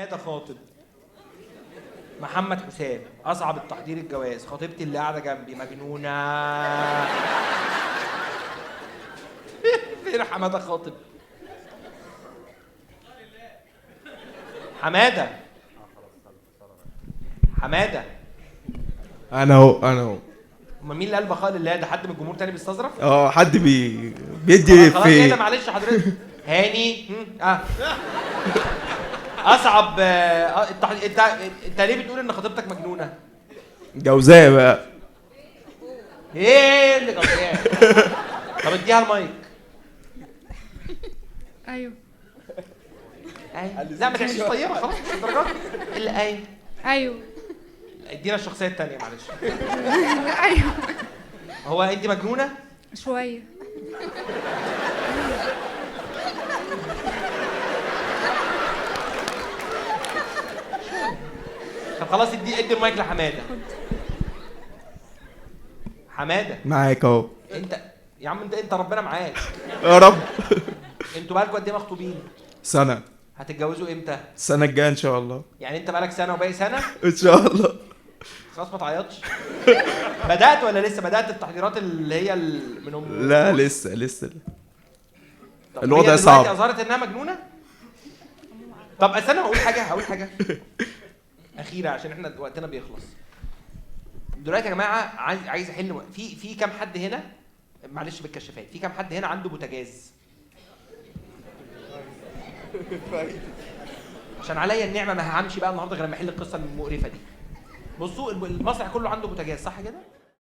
حماده خاطب. محمد حسام اصعب التحضير الجواز. خطيبتي اللي قاعده جنبي مجنونه. فين حماده خاطب؟ حماده حماده انا اهو امال مين اللي قال بقاء لله؟ ده حد من الجمهور تاني بيستظرف؟ حد بيدي خلاص في كده معلش حضرتك. هاني اصعب انت ليه بتقول ان خطيبتك مجنونه؟ جوزاء بقى. ايه اللي جوزاء؟ طب اديها المايك. ايوه لا ما تعمليش طيبه خلاص مش الدرجات اللي ايوه ادينا الشخصيه الثانيه معلش. ايوه هو انت مجنونه؟ شويه. طب خلاص ادي المايك لحماده. حماده معاك اهو. انت يا عم انت ربنا معاك يا رب. انتوا بقالكوا قد ايه مخطوبين؟ سنة. هتتجوزوا امتى؟ السنة الجاية ان شاء الله. يعني انت بقالك سنه وباقي سنه؟ ان شاء الله. خلاص ما تعيطش. بدات ولا لسه؟ بدات التحضيرات اللي هي من لا لسه. طب الوضع هي صعب. دلوقتي اظهرت انها مجنونه؟ طب استنى هقول حاجه اخيره عشان احنا وقتنا بيخلص. دلوقتي يا جماعه عايز احل في كام حد هنا، معلش بالكشافات، في كام حد هنا عنده بوتاجاز؟ عشان عليا النعمه ما همشي بقى النهارده غير لما احل القصه المقرفه دي. بصوا المسرح كله عنده بوتاجاز صح كده؟